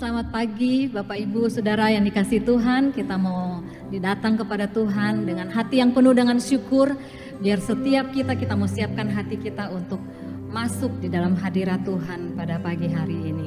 selamat pagi Bapak Ibu Saudara yang dikasihi Tuhan. Kita mau datang kepada Tuhan dengan hati yang penuh dengan syukur. Biar setiap kita mau siapkan hati kita untuk masuk di dalam hadirat Tuhan pada pagi hari ini.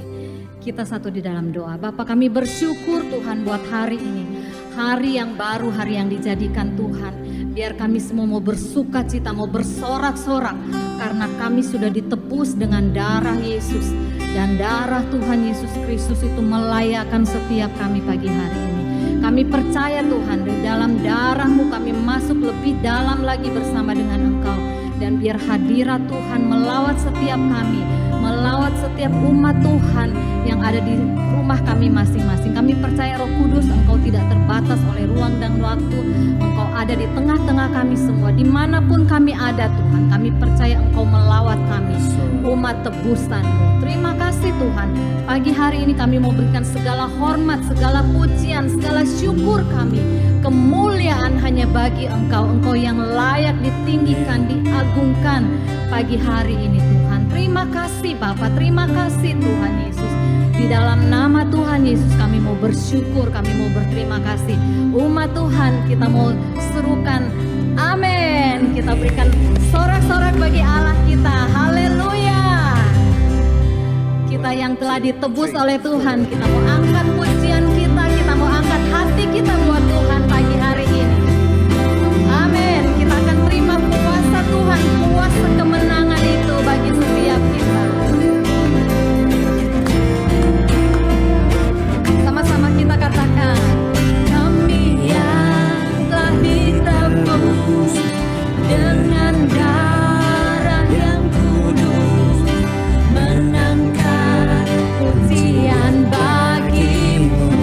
Kita satu di dalam doa. Bapa, kami bersyukur Tuhan buat hari ini. Hari yang baru, hari yang dijadikan Tuhan. Biar kami semua mau bersuka cita, mau bersorak-sorak. Karena kami sudah ditebus dengan darah Yesus. Dan darah Tuhan Yesus Kristus itu melayakkan setiap kami pagi hari ini. Kami percaya Tuhan, di dalam darah-Mu kami masuk lebih dalam lagi bersama dengan Engkau. Dan biar hadirat Tuhan melawat setiap kami, melawat setiap umat Tuhan yang ada di rumah kami masing-masing. Kami percaya Roh Kudus, Engkau tidak terbatas oleh ruang dan waktu. Engkau ada di tengah-tengah kami semua. Dimanapun kami ada Tuhan, kami percaya Engkau melawat kami, umat tebusan-Mu. Terima kasih Tuhan. Pagi hari ini kami mau berikan segala hormat, segala pujian, segala syukur kami. Kemuliaan hanya bagi Engkau. Engkau yang layak ditinggikan, diagungkan pagi hari ini Tuhan. Terima kasih Bapa, terima kasih Tuhan Yesus. Di dalam nama Tuhan Yesus kami mau bersyukur, kami mau berterima kasih. Umat Tuhan, kita mau serukan amin. Kita berikan sorak-sorak bagi Allah kita. Haleluya. Kita yang telah ditebus oleh Tuhan, kita mau angkat pujian kita mau angkat hati kita buat Tuhan pagi hari ini. Amin. Kita akan terima kuasa Tuhan, kuasa kemenangan itu bagi setiap kita. Sama-sama kita katakan, kami yang telah ditebus dengan darah yang kudus, menangkan pujian bagimu.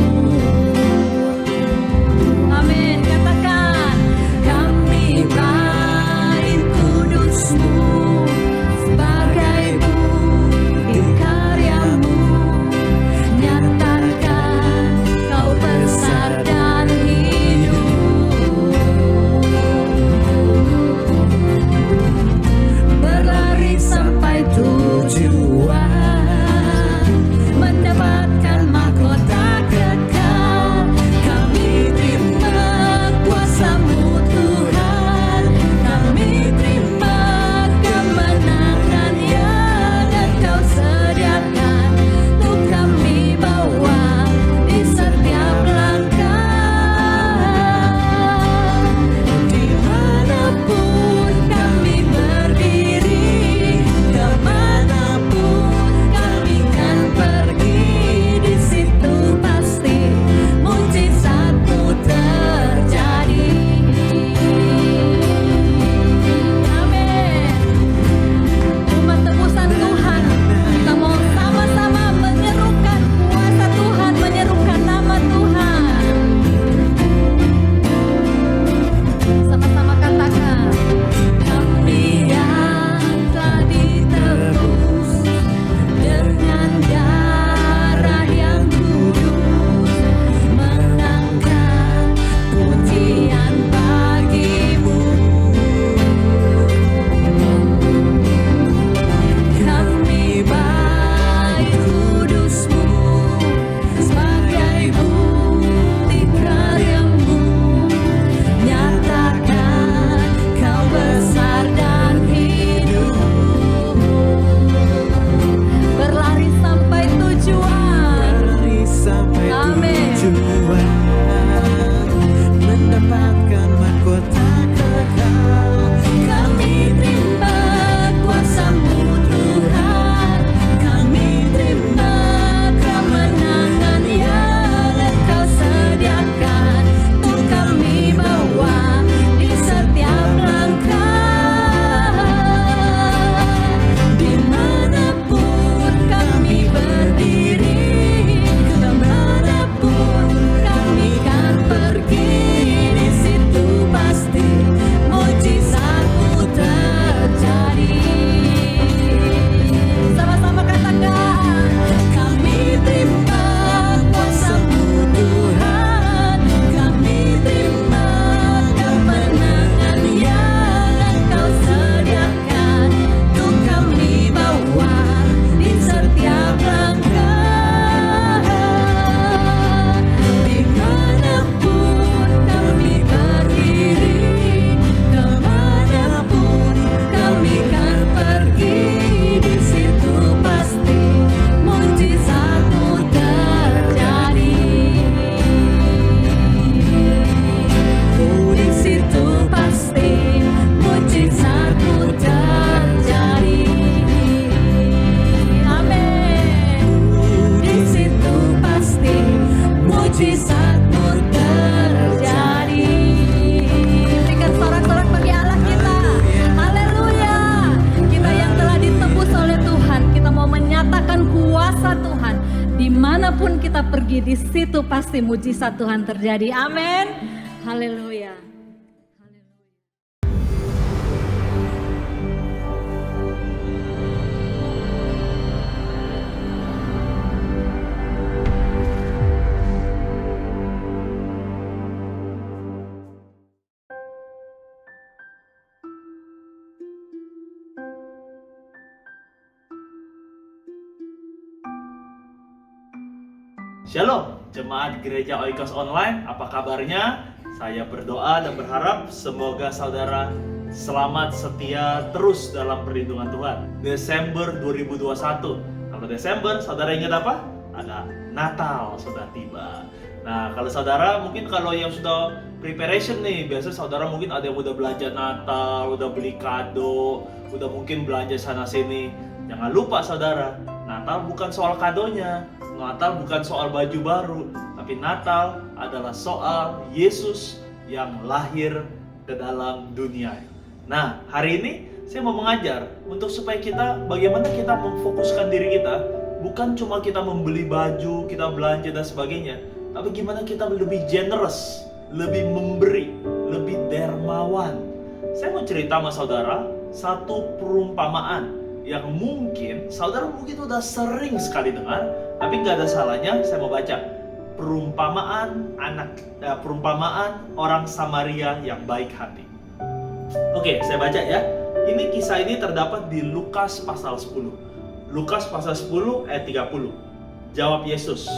mujizatmu terjadi. Berikan sorak-sorak bagi Allah kita. Haleluya. Kita yang telah ditebus oleh Tuhan, kita mau menyatakan kuasa Tuhan. Dimanapun kita pergi, di situ pasti mujizat Tuhan terjadi. Amin. Haleluya. Shalom, jemaat Gereja Oikos Online, apa kabarnya? Saya berdoa dan berharap semoga saudara selamat setia terus dalam perlindungan Tuhan. Desember 2021. Kalau Desember, saudara ingat apa? Ada Natal sudah tiba. Nah, kalau saudara mungkin kalau yang sudah preparation nih, biasa saudara mungkin ada yang udah belanja Natal, udah beli kado, udah mungkin belanja sana sini. Jangan lupa saudara, Natal bukan soal kadonya, Natal bukan soal baju baru, tapi Natal adalah soal Yesus yang lahir ke dalam dunia. Nah, hari ini saya mau mengajar untuk supaya kita, bagaimana kita memfokuskan diri kita, bukan cuma kita membeli baju, kita belanja dan sebagainya, tapi gimana kita lebih generous, lebih memberi, lebih dermawan. Saya mau cerita sama saudara satu perumpamaan yang mungkin saudara udah sering sekali dengar, tapi nggak ada salahnya saya mau baca perumpamaan orang Samaria yang baik hati. Oke, saya baca ya. Kisah ini terdapat di Lukas pasal 10. Lukas pasal 10 ayat 30. Jawab Yesus,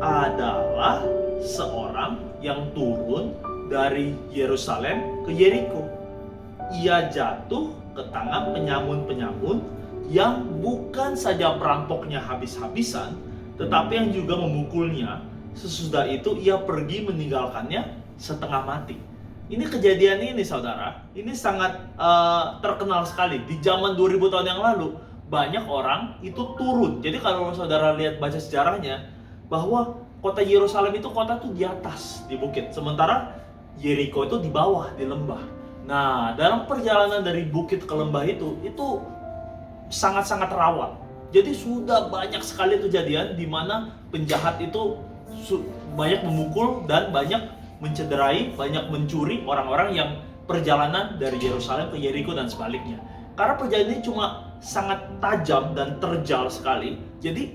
adalah seorang yang turun dari Yerusalem ke Yeriko. Ia jatuh ke tangan penyamun-penyamun yang bukan saja perampoknya habis-habisan, tetapi yang juga memukulnya. Sesudah itu ia pergi meninggalkannya setengah mati. Ini kejadian ini saudara, ini sangat terkenal sekali. Di zaman 2000 tahun yang lalu, banyak orang itu turun. Jadi kalau saudara lihat baca sejarahnya, bahwa kota Yerusalem itu kota tuh di atas, di bukit. Sementara Yeriko itu di bawah, di lembah. Nah, dalam perjalanan dari bukit ke lembah itu sangat-sangat rawan. Jadi sudah banyak sekali kejadian di mana penjahat itu banyak memukul dan banyak mencederai, banyak mencuri orang-orang yang perjalanan dari Yerusalem ke Yeriko dan sebaliknya. Karena perjalanan ini cuma sangat tajam dan terjal sekali. Jadi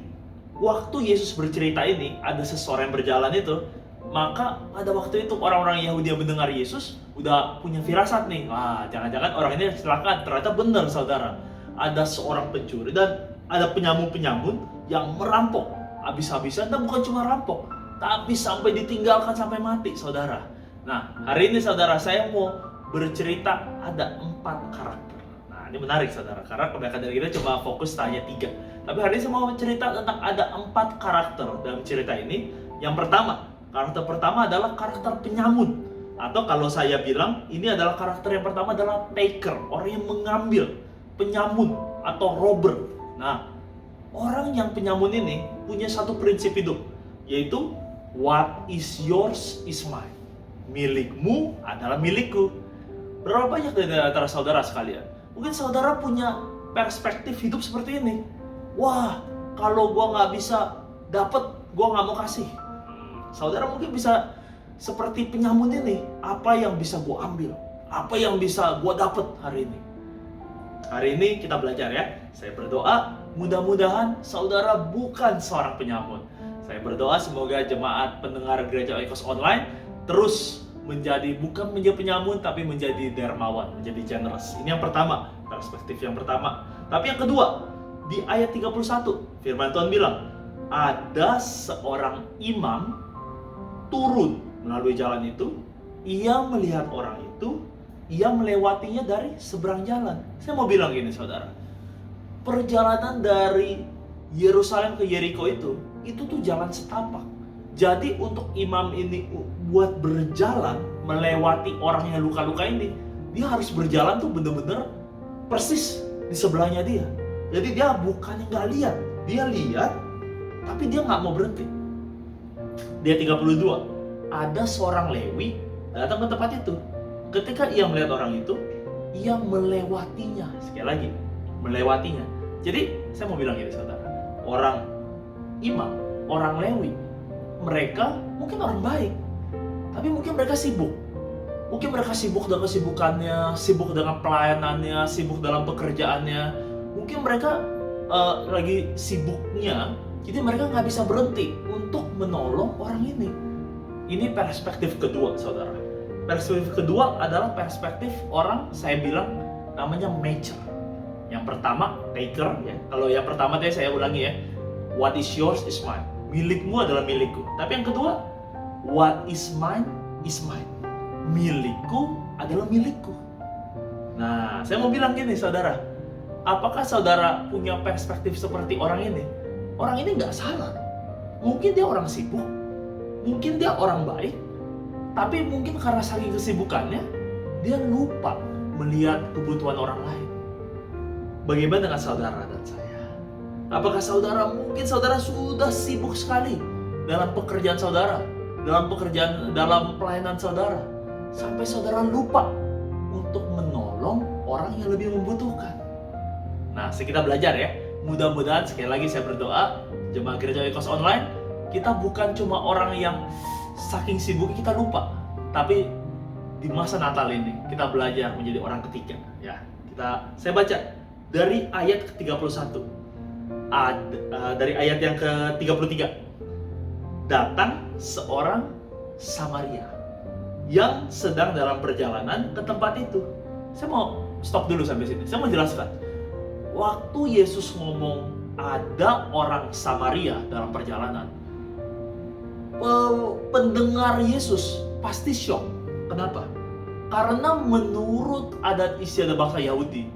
waktu Yesus bercerita ini, ada seseorang yang berjalan itu, maka pada waktu itu orang-orang Yahudi yang mendengar Yesus udah punya firasat nih, wah jangan-jangan orang ini kecelakaan. Ternyata benar saudara, ada seorang pencuri dan ada penyamun-penyamun yang merampok habis-habisan, dan bukan cuma rampok, tapi sampai ditinggalkan sampai mati saudara. Nah, hari ini saudara, saya mau bercerita ada 4 karakter. Nah, ini menarik saudara, karena kebanyakan dari kita cuma fokus tanya 3. Tapi hari ini saya mau cerita tentang ada 4 karakter dalam cerita ini. Yang pertama, karakter pertama adalah karakter penyamun. Atau kalau saya bilang, ini adalah karakter yang pertama adalah taker, orang yang mengambil, penyamun atau robber. Nah, orang yang penyamun ini punya satu prinsip hidup, yaitu what is yours is mine. Milikmu adalah milikku. Berapa banyak dari antara saudara sekalian, mungkin saudara punya perspektif hidup seperti ini. Wah, kalau gua nggak bisa dapat, gua nggak mau kasih. Saudara mungkin bisa seperti penyamun ini, apa yang bisa gua ambil, apa yang bisa gua dapat hari ini. Hari ini kita belajar ya. Saya berdoa mudah-mudahan saudara bukan seorang penyamun. Saya berdoa semoga jemaat pendengar Gereja Oikos Online terus bukan menjadi penyamun, tapi menjadi dermawan, menjadi generous. Ini yang pertama, perspektif yang pertama. Tapi yang kedua, di ayat 31, firman Tuhan bilang, ada seorang imam turun melalui jalan itu, ia melihat orang itu, ia melewatinya dari seberang jalan. Saya mau bilang gini saudara, perjalanan dari Yerusalem ke Yeriko itu tuh jalan setapak. Jadi untuk imam ini buat berjalan melewati orang yang luka-luka ini, dia harus berjalan tuh bener-bener persis di sebelahnya dia. Jadi dia bukannya nggak lihat, dia lihat, tapi dia nggak mau berhenti. Dia 32. Ada seorang Lewi datang ke tempat itu. Ketika ia melihat orang itu, ia melewatinya. Sekali lagi, melewatinya. Jadi, saya mau bilang gini saudara. Orang imam, orang Lewi, mereka mungkin orang baik, tapi mungkin mereka sibuk. Mungkin mereka sibuk dengan kesibukannya, sibuk dengan pelayanannya, sibuk dalam pekerjaannya. Mungkin mereka lagi sibuknya, jadi mereka nggak bisa berhenti untuk menolong orang ini. Ini perspektif kedua, saudara. Perspektif kedua adalah perspektif orang, saya bilang namanya major. Yang pertama, taker. Ya. Kalau yang pertama tadi saya ulangi ya, what is yours is mine. Milikmu adalah milikku. Tapi yang kedua, what is mine is mine. Milikku adalah milikku. Nah, saya mau bilang gini, saudara. Apakah saudara punya perspektif seperti orang ini? Orang ini nggak salah. Mungkin dia orang sibuk, mungkin dia orang baik, tapi mungkin karena saking kesibukannya, dia lupa melihat kebutuhan orang lain. Bagaimana dengan saudara dan saya? Apakah mungkin saudara sudah sibuk sekali dalam pekerjaan saudara, dalam pelayanan saudara, sampai saudara lupa untuk menolong orang yang lebih membutuhkan. Nah, kita belajar ya. Mudah-mudahan sekali lagi saya berdoa, jemaat gereja Oikos Online, kita bukan cuma orang yang saking sibuk kita lupa, tapi di masa Natal ini kita belajar menjadi orang ketiga. Ya, saya baca dari ayat ke-31, dari ayat yang ke-33. Datang seorang Samaria yang sedang dalam perjalanan ke tempat itu. Saya mau stop dulu sampai sini. Saya mau jelaskan. Waktu Yesus ngomong ada orang Samaria dalam perjalanan, pendengar Yesus pasti shock. Kenapa? Karena menurut adat istiadat bangsa Yahudi,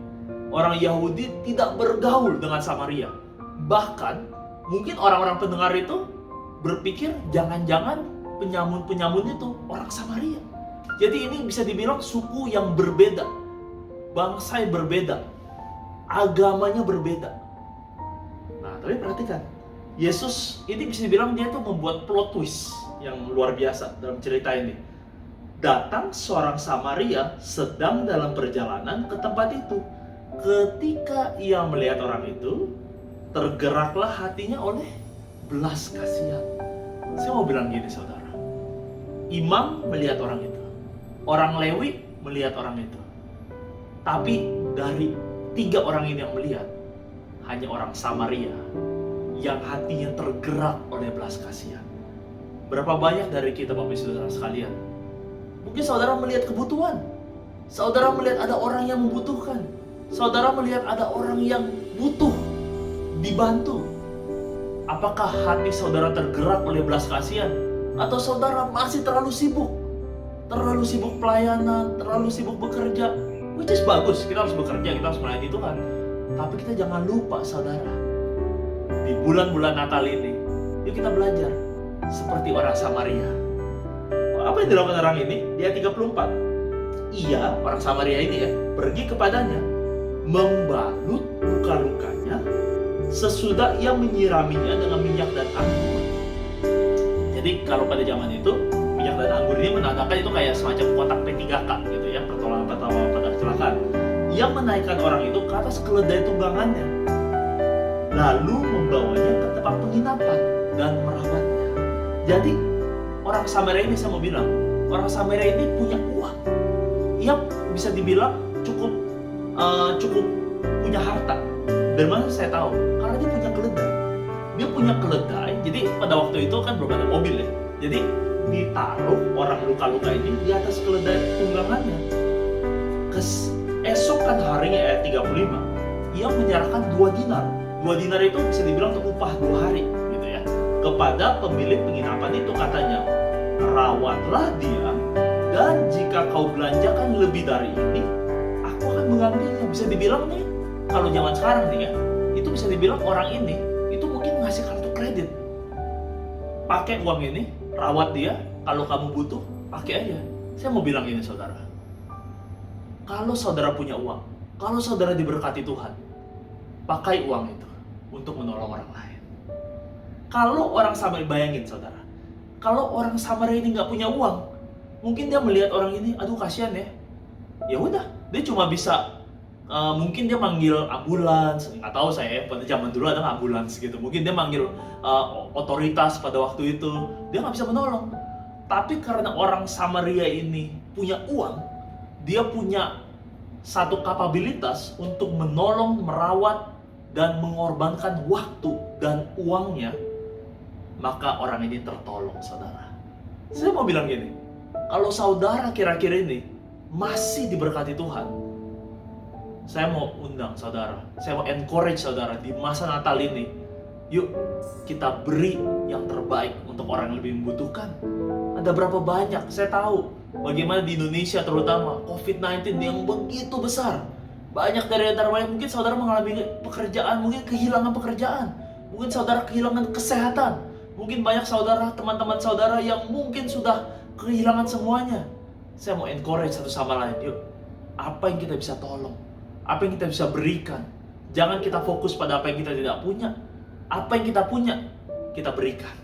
orang Yahudi tidak bergaul dengan Samaria. Bahkan mungkin orang-orang pendengar itu berpikir jangan-jangan penyamun itu orang Samaria. Jadi ini bisa dibilang suku yang berbeda, bangsa yang berbeda, agamanya berbeda. Nah, tapi perhatikan, Yesus ini bisa dibilang dia tuh membuat plot twist yang luar biasa dalam cerita ini. Datang seorang Samaria sedang dalam perjalanan ke tempat itu. Ketika ia melihat orang itu, tergeraklah hatinya oleh belas kasihan. Saya mau bilang gini, saudara. Imam melihat orang itu, orang Lewi melihat orang itu. Tapi dari 3 orang ini yang melihat, hanya orang Samaria yang hatinya tergerak oleh belas kasihan. Berapa banyak dari kita, Bapak Ibu Saudara sekalian, mungkin saudara melihat kebutuhan, saudara melihat ada orang yang membutuhkan, saudara melihat ada orang yang butuh dibantu. Apakah hati saudara tergerak oleh belas kasihan? Atau saudara masih terlalu sibuk pelayanan, terlalu sibuk bekerja? Which is bagus, kita harus bekerja, kita harus melayani Tuhan. Tapi kita jangan lupa, saudara, di bulan-bulan Natal ini, yuk kita belajar seperti orang Samaria. Apa yang dilakukan orang ini? Di ayat 34. Ia, orang Samaria ini ya, pergi kepadanya, membalut luka-lukanya, sesudah ia menyiraminya dengan minyak dan anggur. Jadi kalau pada zaman itu, minyak dan anggur ini menandakan itu kayak semacam kotak P3K gitu ya, pertolongan pada kecelakaan. Ia menaikkan orang itu ke atas keledai tunggangannya, lalu membawanya ke tempat penginapan dan merawatnya. Jadi orang Samaria ini, saya mau bilang, orang Samaria ini punya uang. Ia bisa dibilang cukup punya harta. Dari mana saya tahu? Karena dia punya keledai. Dia punya keledai. Jadi pada waktu itu kan belum ada mobil ya. Jadi ditaruh orang luka-luka ini di atas keledai tunggangannya. Esokan harinya ayat 35, ia menyerahkan 2 dinar. 2 dinar itu bisa dibilang untuk upah 2 hari gitu ya. Kepada pemilik penginapan itu katanya, rawatlah dia, dan jika kau belanjakan lebih dari ini, aku akan mengambilnya. Bisa dibilang nih, kalau zaman sekarang nih ya, itu bisa dibilang orang ini itu mungkin ngasih kartu kredit. Pakai uang ini, rawat dia, kalau kamu butuh, pakai aja. Saya mau bilang ini, saudara. Kalau saudara punya uang, kalau saudara diberkati Tuhan, pakai uang itu untuk menolong orang lain. Kalau orang Samaria, bayangin saudara, Kalau orang Samaria ini nggak punya uang, mungkin dia melihat orang ini, aduh kasihan ya. Ya udah, dia cuma bisa mungkin dia manggil ambulans, nggak tahu saya. Pada zaman dulu ada ambulans gitu. Mungkin dia manggil otoritas pada waktu itu. Dia nggak bisa menolong. Tapi karena orang Samaria ini punya uang, dia punya satu kapabilitas untuk menolong, merawat, dan mengorbankan waktu dan uangnya, maka orang ini tertolong, saudara. Saya mau bilang gini, kalau saudara kira-kira ini masih diberkati Tuhan, saya mau undang saudara, saya mau encourage saudara di masa Natal ini, yuk kita beri yang terbaik untuk orang yang lebih membutuhkan. Ada berapa banyak, saya tahu bagaimana di Indonesia terutama COVID-19 yang begitu besar. Banyak dari antara mereka, mungkin saudara mengalami pekerjaan, mungkin kehilangan pekerjaan, mungkin saudara kehilangan kesehatan, mungkin banyak saudara, teman-teman saudara yang mungkin sudah kehilangan semuanya. Saya mau encourage satu sama lain, yuk apa yang kita bisa tolong, apa yang kita bisa berikan. Jangan kita fokus pada apa yang kita tidak punya. Apa yang kita punya, kita berikan.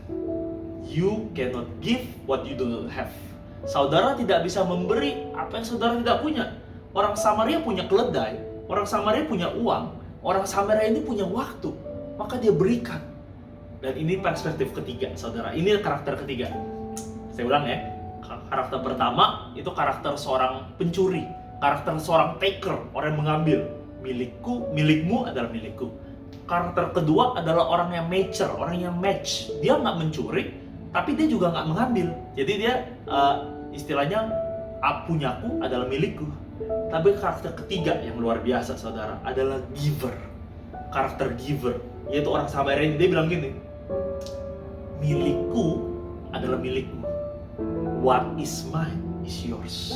You cannot give what you do not have. Saudara tidak bisa memberi apa yang saudara tidak punya. Orang Samaria punya keledai, orang Samaria punya uang, orang Samaria ini punya waktu, maka dia berikan. Dan ini perspektif ketiga, saudara. Ini karakter ketiga. Saya ulang ya. Karakter pertama itu karakter seorang pencuri, karakter seorang taker, orang yang mengambil. Milikku, milikmu adalah milikku. Karakter kedua adalah orang yang matcher, orang yang match. Dia nggak mencuri, tapi dia juga nggak mengambil. Jadi dia istilahnya punyaku adalah milikku. Tapi karakter ketiga yang luar biasa, saudara, adalah giver. Karakter giver, yaitu orang Samaria ini, dia bilang gini, milikku adalah milikmu. What is mine is yours.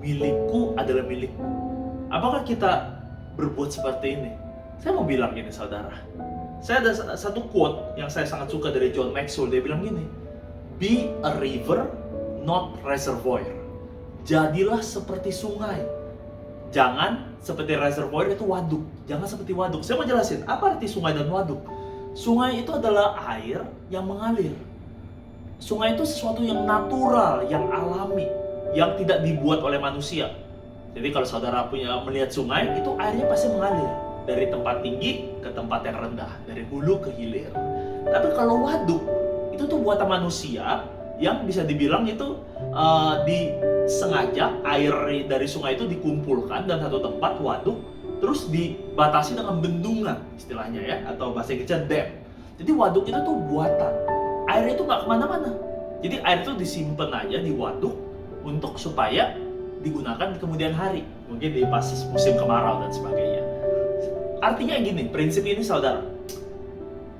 Milikku adalah milikmu. Apakah kita berbuat seperti ini? Saya mau bilang gini, saudara. Saya ada satu quote yang saya sangat suka dari John Maxwell. Dia bilang gini, be a river, not reservoir. Jadilah seperti sungai. Jangan seperti reservoir, itu waduk. Jangan seperti waduk. Saya mau jelasin, apa arti sungai dan waduk? Sungai itu adalah air yang mengalir. Sungai itu sesuatu yang natural, yang alami, yang tidak dibuat oleh manusia. Jadi kalau saudara melihat sungai, itu airnya pasti mengalir dari tempat tinggi ke tempat yang rendah, dari hulu ke hilir. Tapi kalau waduk, itu tuh buatan manusia yang bisa dibilang itu disengaja air dari sungai itu dikumpulkan dalam satu tempat, waduk, terus dibatasi dengan bendungan istilahnya ya, atau bahasa Inggrisnya dam. Jadi waduk itu tuh buatan, airnya itu nggak kemana-mana. Jadi air itu disimpan aja di waduk untuk supaya digunakan di kemudian hari, mungkin di pas musim kemarau dan sebagainya. Artinya gini, prinsip ini saudara,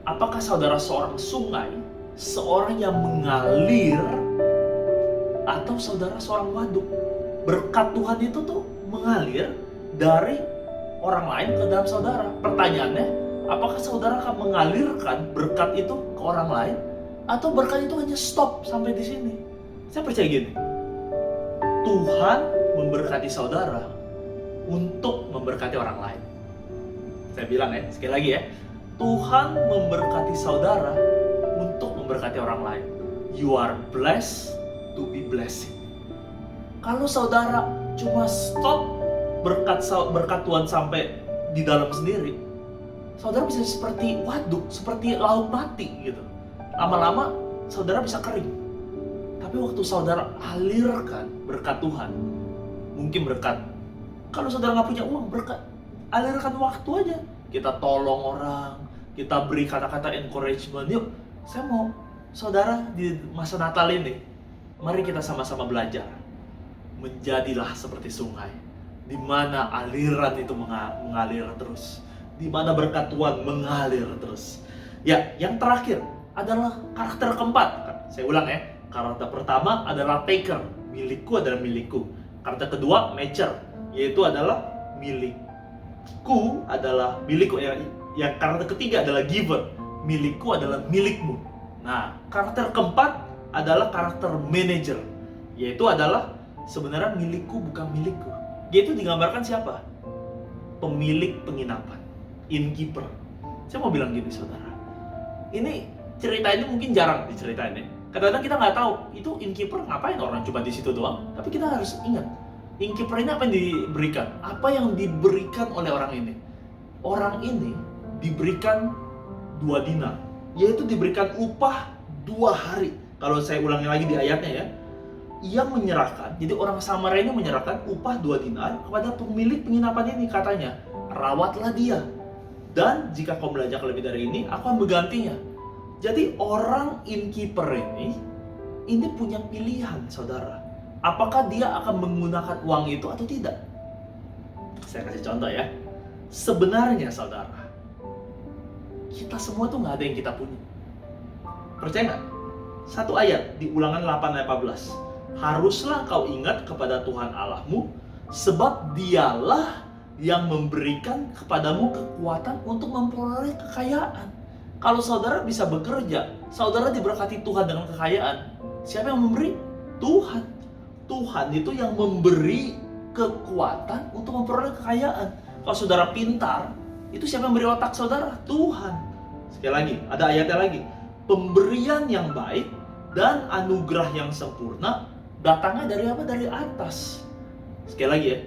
apakah saudara seorang sungai, seorang yang mengalir, atau saudara seorang waduk? Berkat Tuhan itu tuh mengalir dari orang lain ke dalam saudara. Pertanyaannya, apakah saudara akan mengalirkan berkat itu ke orang lain, atau berkat itu hanya stop sampai di sini? Saya percaya gini, Tuhan memberkati saudara untuk memberkati orang lain. Saya bilang ya, sekali lagi ya, Tuhan memberkati saudara untuk memberkati orang lain. You are blessed to be blessing. Kalau saudara cuma stop berkat Tuhan sampai di dalam sendiri, saudara bisa seperti waduk, seperti laut mati gitu. Lama-lama saudara bisa kering. Tapi waktu saudara alirkan berkat Tuhan, mungkin berkat, kalau saudara nggak punya uang, berkat, alirkan waktu aja. Kita tolong orang, kita beri kata-kata encouragement. Yuk, saya mau saudara di masa Natal ini, mari kita sama-sama belajar. Menjadilah seperti sungai, di mana aliran itu mengalir terus, di mana berkat Tuhan mengalir terus. Ya, yang terakhir adalah karakter keempat. Saya ulang ya. Karakter pertama adalah taker, milikku adalah milikku. Karakter kedua, matcher, yaitu adalah milikku adalah milikku. Yang karakter ketiga adalah giver, milikku adalah milikmu. Nah, karakter keempat adalah karakter manager, yaitu adalah sebenarnya milikku bukan milikku. Yaitu digambarkan siapa? Pemilik penginapan, innkeeper. Saya mau bilang gini saudara, ini cerita ini mungkin jarang diceritain ya. Kadang-kadang kita nggak tahu itu innkeeper ngapain, orang cuma di situ doang. Tapi kita harus ingat, innkeeper ini apa yang diberikan? Apa yang diberikan oleh orang ini? Orang ini diberikan 2 dinar, yaitu diberikan upah 2 hari. Kalau saya ulangi lagi di ayatnya ya, ia menyerahkan, jadi orang Samaria ini menyerahkan upah 2 dinar kepada pemilik penginapan ini, katanya, rawatlah dia, dan jika kau belajar lebih dari ini, aku akan menggantinya. Jadi orang innkeeper ini punya pilihan, saudara. Apakah dia akan menggunakan uang itu atau tidak? Saya kasih contoh ya. Sebenarnya saudara, kita semua tuh nggak ada yang kita punya. Percaya nggak? Satu ayat di Ulangan 8 ayat 14. Haruslah kau ingat kepada Tuhan Allahmu, sebab dialah yang memberikan kepadamu kekuatan untuk memperoleh kekayaan. Kalau saudara bisa bekerja, saudara diberkati Tuhan dengan kekayaan. Siapa yang memberi? Tuhan. Tuhan itu yang memberi kekuatan untuk memperoleh kekayaan. Kalau saudara pintar, itu siapa yang memberi otak saudara? Tuhan. Sekali lagi, ada ayatnya lagi. Pemberian yang baik dan anugerah yang sempurna datangnya dari apa? Dari atas. Sekali lagi ya.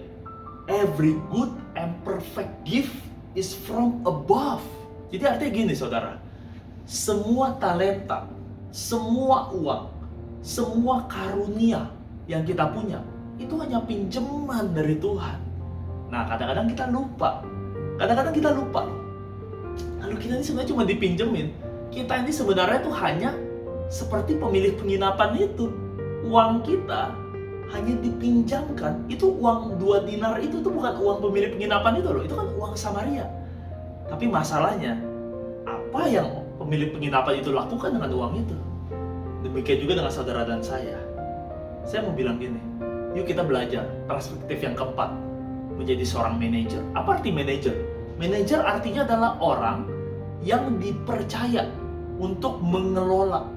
Every good and perfect gift is from above. Jadi artinya gini saudara. Semua talenta, semua uang, semua karunia yang kita punya itu hanya pinjaman dari Tuhan. Nah, kadang-kadang kita lupa. Lalu kita ini sebenarnya cuma dipinjemin. Kita ini sebenarnya tuh hanya seperti pemilik penginapan itu. Uang kita hanya dipinjamkan. Itu uang 2 dinar itu tuh bukan uang pemilik penginapan itu loh. Itu kan uang Samaria. Tapi masalahnya, apa yang pemilik penginapan itu lakukan dengan uang itu? Demikian juga dengan saudara dan saya. Saya mau bilang gini, yuk kita belajar perspektif yang keempat, menjadi seorang manajer. Apa arti manajer? Manajer artinya adalah orang yang dipercaya untuk mengelola,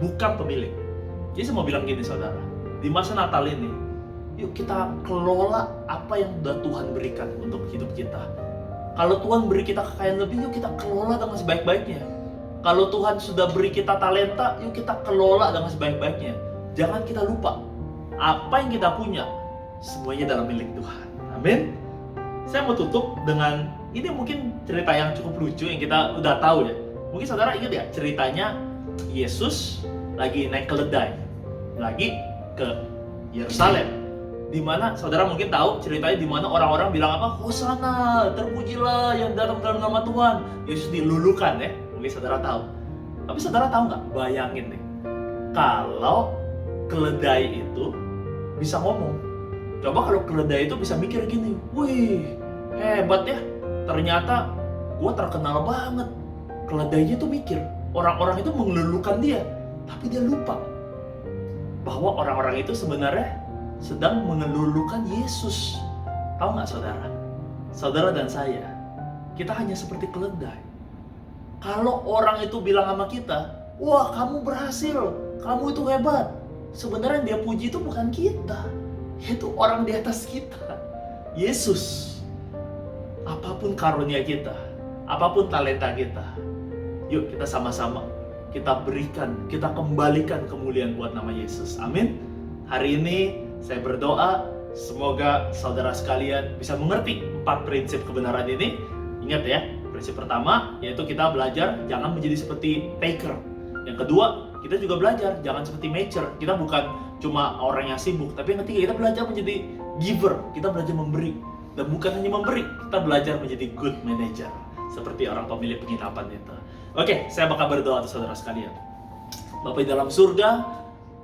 bukan pemilik. Jadi saya mau bilang gini saudara, di masa Natal ini, yuk kita kelola apa yang sudah Tuhan berikan untuk hidup kita. Kalau Tuhan beri kita kekayaan lebih, yuk kita kelola dengan sebaik-baiknya. Kalau Tuhan sudah beri kita talenta, yuk kita kelola dengan sebaik-baiknya. Jangan kita lupa, apa yang kita punya, semuanya dalam milik Tuhan. Amin. Saya mau tutup dengan, ini mungkin cerita yang cukup lucu yang kita udah tahu ya. Mungkin saudara ingat ya, ceritanya Yesus lagi naik keledai, lagi ke Yerusalem. Dimana saudara mungkin tahu ceritanya, dimana orang-orang bilang apa? Hosana, terpujilah yang datang dalam nama Tuhan. Yesus dilulukan ya, mungkin saudara tahu. Tapi saudara tahu nggak? Bayangin nih, kalau keledai itu bisa ngomong. Coba kalau keledai itu bisa mikir gini, wih hebat ya, ternyata gue terkenal banget. Keledainya itu mikir, orang-orang itu mengelulukan dia, tapi dia lupa bahwa orang-orang itu sebenarnya sedang mengelulukan Yesus. Tahu nggak saudara? Saudara dan saya, kita hanya seperti keledai. Kalau orang itu bilang sama kita, wah kamu berhasil, kamu itu hebat, sebenarnya yang dia puji itu bukan kita, itu orang di atas kita, Yesus. Apapun karunia kita, apapun talenta kita, yuk kita sama-sama kita berikan, kita kembalikan kemuliaan buat nama Yesus. Amin. Hari ini saya berdoa semoga saudara sekalian bisa mengerti 4 prinsip kebenaran ini. Ingat ya, prinsip pertama yaitu kita belajar jangan menjadi seperti taker. Yang kedua, kita juga belajar jangan seperti matcher. Kita bukan cuma orang yang sibuk, tapi yang ketiga kita belajar menjadi giver. Kita belajar memberi. Dan bukan hanya memberi, kita belajar menjadi good manager, seperti orang pemilik penginapan itu. Oke, saya bakal berdoa untuk saudara sekalian. Bapa di dalam surga,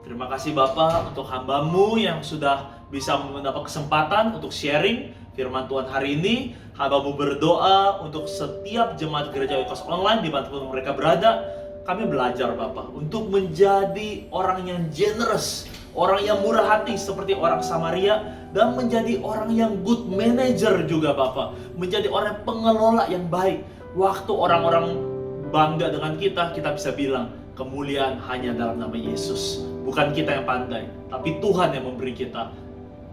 terima kasih Bapa untuk hamba-Mu yang sudah bisa mendapat kesempatan untuk sharing firman Tuhan hari ini. Hamba-Mu berdoa untuk setiap jemaat gereja Oikos Online dimanapun mereka berada. Kami belajar Bapa untuk menjadi orang yang generous, orang yang murah hati seperti orang Samaria, dan menjadi orang yang good manager juga Bapa. Menjadi orang pengelola yang baik. Waktu orang-orang bangga dengan kita, kita bisa bilang kemuliaan hanya dalam nama Yesus. Bukan kita yang pandai, tapi Tuhan yang memberi kita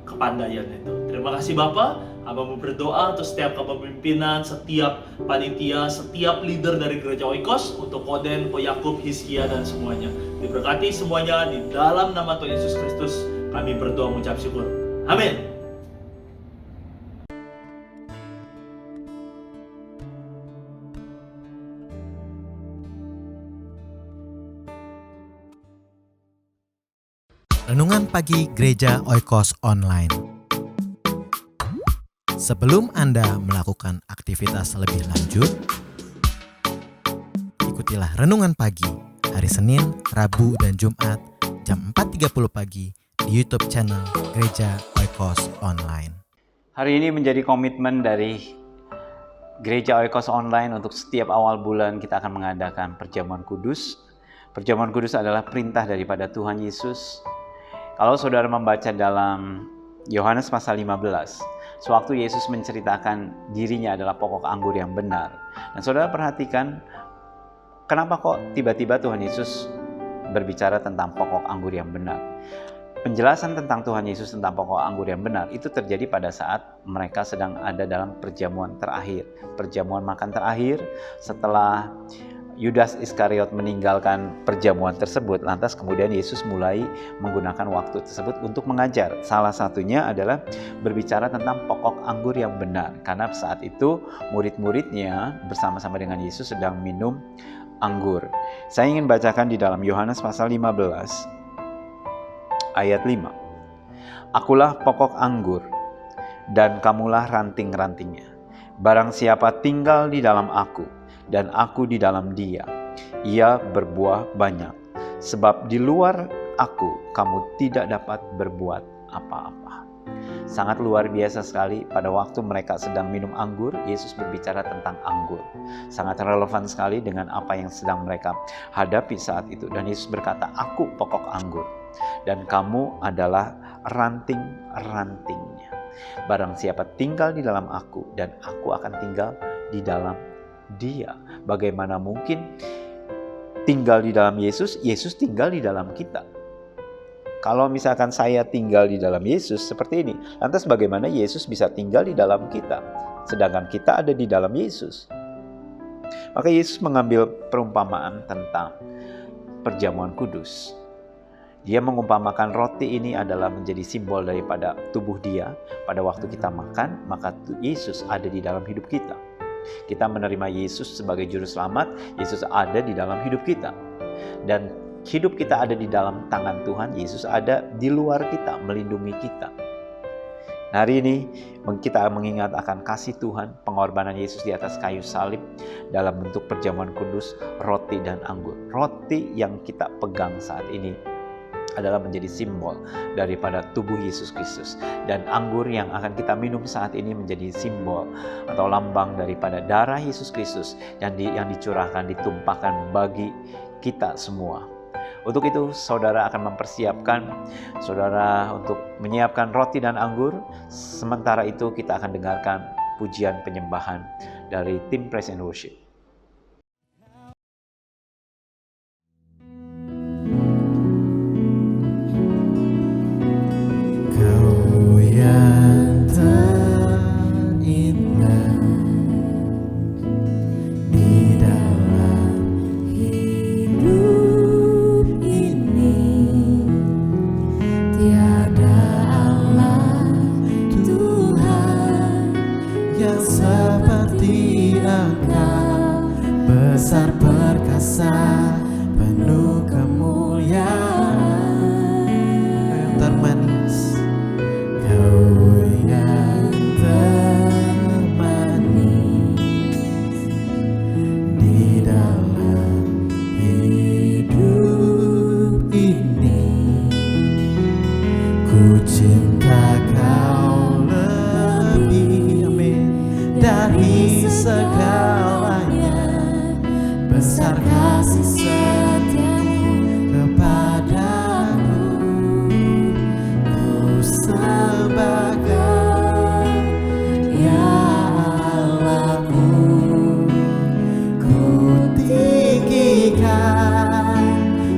kepandaian itu. Terima kasih Bapak. Hamba mau berdoa untuk setiap kepemimpinan, setiap panitia, setiap leader dari gereja Oikos, untuk Koden, Ko Yakub, Hizkia, dan semuanya. Diberkati semuanya di dalam nama Tuhan Yesus Kristus. Kami berdoa mengucap syukur. Amin. Renungan Pagi Gereja Oikos Online. Sebelum Anda melakukan aktivitas lebih lanjut, ikutilah Renungan Pagi hari Senin, Rabu, dan Jumat jam 4.30 pagi di YouTube channel Gereja Oikos Online. Hari ini menjadi komitmen dari Gereja Oikos Online untuk setiap awal bulan kita akan mengadakan perjamuan kudus. Perjamuan kudus adalah perintah daripada Tuhan Yesus. Kalau saudara membaca dalam Yohanes pasal 15, sewaktu Yesus menceritakan dirinya adalah pokok anggur yang benar. Dan saudara perhatikan, kenapa kok tiba-tiba Tuhan Yesus berbicara tentang pokok anggur yang benar? Penjelasan tentang Tuhan Yesus tentang pokok anggur yang benar itu terjadi pada saat mereka sedang ada dalam perjamuan terakhir. Perjamuan makan terakhir setelah Yudas Iskariot meninggalkan perjamuan tersebut, lantas kemudian Yesus mulai menggunakan waktu tersebut untuk mengajar. Salah satunya adalah berbicara tentang pokok anggur yang benar, karena saat itu murid-muridnya bersama-sama dengan Yesus sedang minum anggur. Saya ingin bacakan di dalam Yohanes pasal 15 ayat 5. Akulah pokok anggur dan kamulah ranting-rantingnya. Barang siapa tinggal di dalam aku dan aku di dalam dia, ia berbuah banyak. Sebab di luar aku, kamu tidak dapat berbuat apa-apa. Sangat luar biasa sekali, pada waktu mereka sedang minum anggur, Yesus berbicara tentang anggur. Sangat relevan sekali dengan apa yang sedang mereka hadapi saat itu. Dan Yesus berkata, aku pokok anggur, dan kamu adalah ranting-rantingnya. Barang siapa tinggal di dalam aku, dan aku akan tinggal di dalam dia. Bagaimana mungkin tinggal di dalam Yesus, Yesus tinggal di dalam kita? Kalau misalkan saya tinggal di dalam Yesus seperti ini, lantas bagaimana Yesus bisa tinggal di dalam kita, sedangkan kita ada di dalam Yesus? Maka Yesus mengambil perumpamaan tentang perjamuan kudus. Dia mengumpamakan roti ini adalah menjadi simbol daripada tubuh dia. Pada waktu kita makan, maka Yesus ada di dalam hidup kita. Kita menerima Yesus sebagai juru selamat, Yesus ada di dalam hidup kita. Dan hidup kita ada di dalam tangan Tuhan, Yesus ada di luar kita, melindungi kita. Hari ini kita mengingat akan kasih Tuhan, pengorbanan Yesus di atas kayu salib dalam bentuk perjamuan kudus, roti dan anggur. Roti yang kita pegang saat ini adalah menjadi simbol daripada tubuh Yesus Kristus, dan anggur yang akan kita minum saat ini menjadi simbol atau lambang daripada darah Yesus Kristus yang dicurahkan, ditumpahkan bagi kita semua. Untuk itu saudara akan mempersiapkan saudara untuk menyiapkan roti dan anggur. Sementara itu kita akan dengarkan pujian penyembahan dari tim Praise and Worship. Seperti Engkau, besar perkasa, penuh kemuliaan, yang termanis, Kau yang termanis di dalam hidup ini. Ku cinta Kau lebih, amin, dari segalanya. Besar kasih setiamu kepadaku, ku sembah Kau, ya Allahku. Ku tinggikan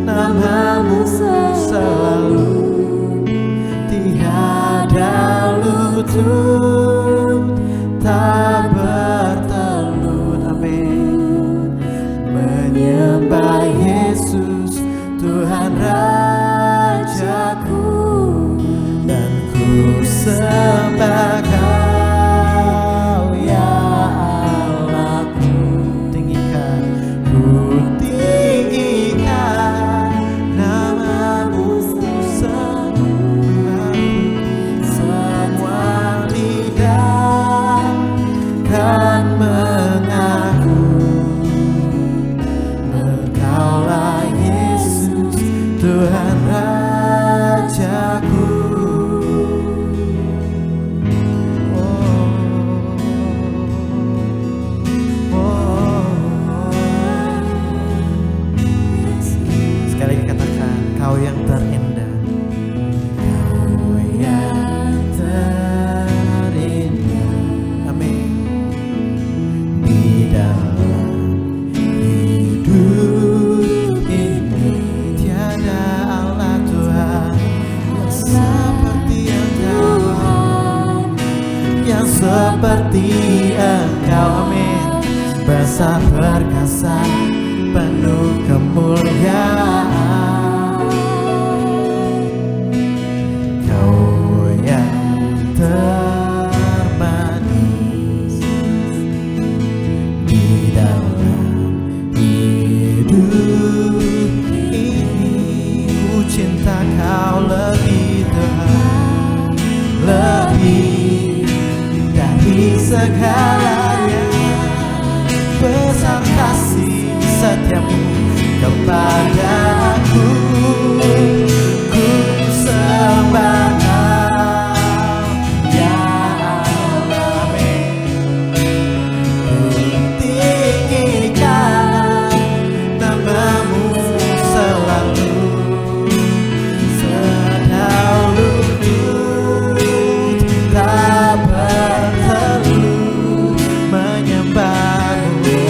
nama-Mu selalu, tiada lutut tak bertelut. Amin. Menyembah Yesus Tuhan Rajaku, dan ku sembah Kau ya Allahku. Tinggikan, ku tinggikan namamu sembah. Semua lidah kan mengaku Engkaulah Yesus Tuhan Rajaku. Sekali lagi katakan, Kau yang terindah, Kau yang terindah. Amin. Di dalam hidup ini tiada Allah Tuhan yang seperti Engkau, yang seperti Engkau. Amin. Besar perkasa, penuh kemuliaan. Kau yang termanis di dalam hidup ini. Ku cinta Kau lebih Tuhan, lebih dari segalanya. Besar kasih setiamu kepadaku. Ku sembah Kau ya Allah. Amin. Ku tinggikan namamu selalu. Sedahulu lutut tak bertelut menyembahmu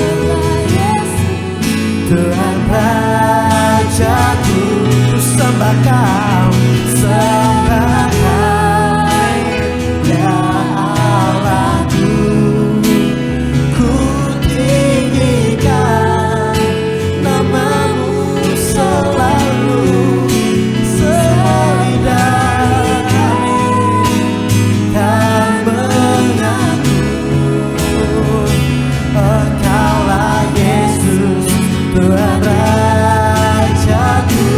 Tuhan Rajaku. Ku sembah Kau, sembah Kau ya Allahku. Ku tinggikan namamu selalu. Selidah kan mengaku Engkaulah Yesus Tuhan Rajaku.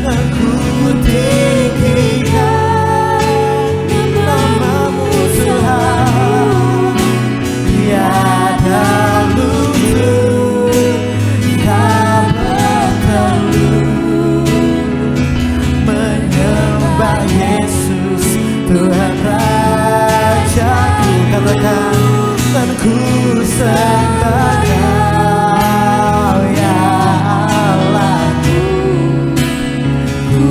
Aku tinggikan namamu Tuhan, tiada lutut tak bertelut menyembah Yesus Tuhan Rajaku. Katakan, dan ku sembah Kau ya Allahku. Ku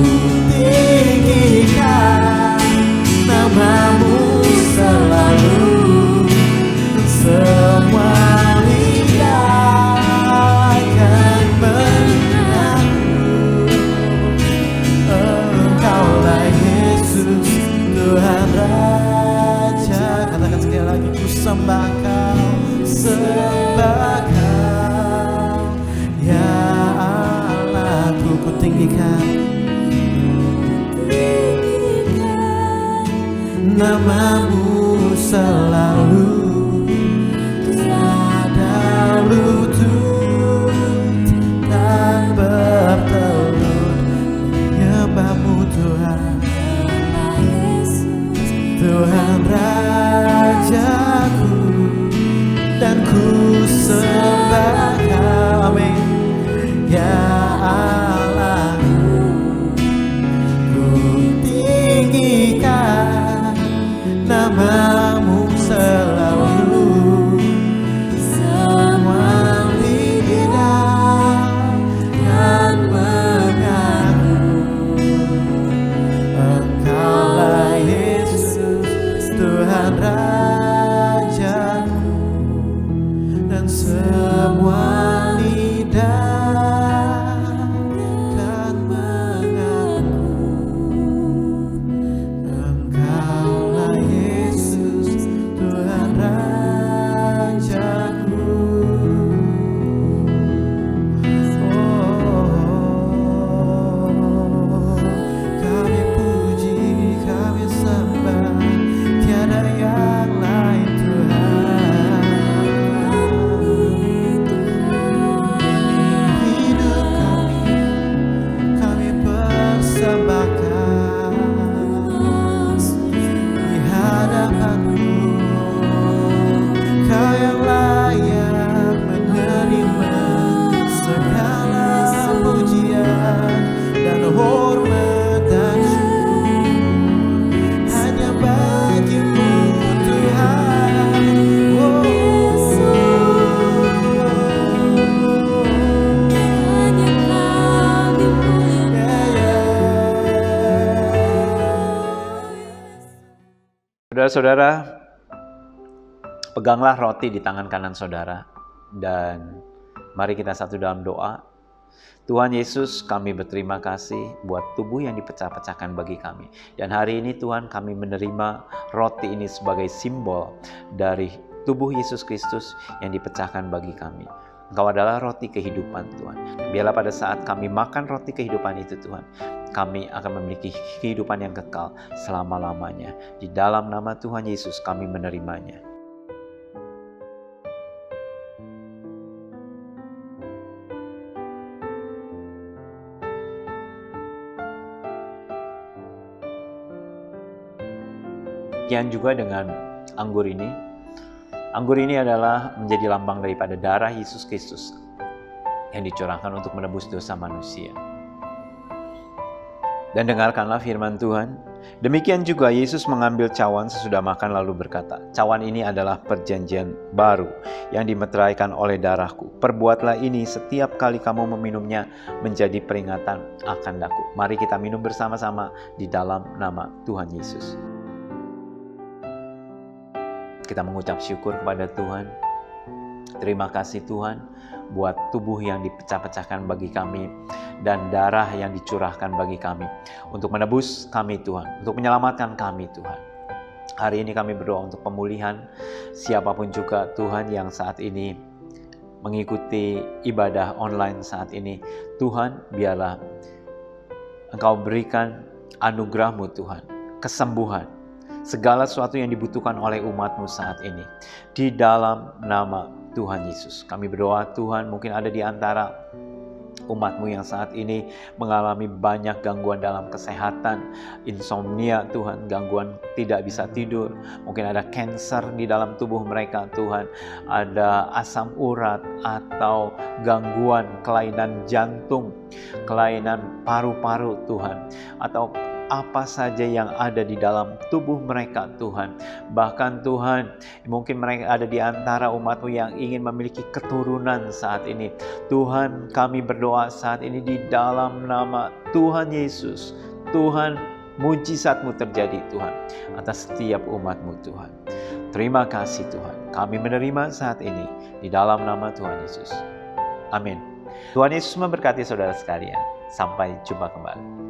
tinggikan namamu selalu. Semua lidah kan mengaku Engkaulah Yesus Tuhan Raja. Katakan sekali lagi, ku sembah Kau, sembah Kau ya Allahku. Ku tinggikan namamu selalu. Tiada lutut tak bertelut menyembahmu Tuhan, Tuhan Rajaku, dan ku sembah Kau. Amin. Ya Allahku, ku tinggikan namamu selalu. Semua lidah kan mengaku Engkaulah Yesus Tuhan Rajaku, dan Saudara-saudara, peganglah roti di tangan kanan saudara dan mari kita satu dalam doa. Tuhan Yesus, kami berterima kasih buat tubuh yang dipecah-pecahkan bagi kami. Dan hari ini Tuhan, kami menerima roti ini sebagai simbol dari tubuh Yesus Kristus yang dipecahkan bagi kami. Engkau adalah roti kehidupan Tuhan. Biarlah pada saat kami makan roti kehidupan itu Tuhan, kami akan memiliki kehidupan yang kekal selama-lamanya. Di dalam nama Tuhan Yesus kami menerimanya. Demikian juga dengan anggur ini. Anggur ini adalah menjadi lambang daripada darah Yesus Kristus yang dicurahkan untuk menebus dosa manusia. Dan dengarkanlah firman Tuhan. Demikian juga Yesus mengambil cawan sesudah makan lalu berkata, "Cawan ini adalah perjanjian baru yang dimeteraikan oleh darahku. Perbuatlah ini setiap kali kamu meminumnya menjadi peringatan akan daku." Mari kita minum bersama-sama di dalam nama Tuhan Yesus. Kita mengucap syukur kepada Tuhan. Terima kasih Tuhan buat tubuh yang dipecah-pecahkan bagi kami dan darah yang dicurahkan bagi kami untuk menebus kami Tuhan, untuk menyelamatkan kami Tuhan. Hari ini kami berdoa untuk pemulihan siapapun juga Tuhan yang saat ini mengikuti ibadah online saat ini. Tuhan, biarlah Engkau berikan anugerah-Mu Tuhan, kesembuhan, segala sesuatu yang dibutuhkan oleh umat-Mu saat ini. Di dalam nama Tuhan Yesus. Kami berdoa Tuhan, mungkin ada di antara umat-Mu yang saat ini mengalami banyak gangguan dalam kesehatan, insomnia Tuhan, gangguan tidak bisa tidur, mungkin ada kanker di dalam tubuh mereka Tuhan, ada asam urat atau gangguan kelainan jantung, kelainan paru-paru Tuhan, atau apa saja yang ada di dalam tubuh mereka Tuhan. Bahkan Tuhan, mungkin mereka ada di antara umat-Mu yang ingin memiliki keturunan saat ini. Tuhan, kami berdoa saat ini di dalam nama Tuhan Yesus. Tuhan, mujizat-Mu terjadi Tuhan atas setiap umat-Mu Tuhan. Terima kasih Tuhan. Kami menerima saat ini di dalam nama Tuhan Yesus. Amin. Tuhan Yesus memberkati saudara sekalian. Sampai jumpa kembali.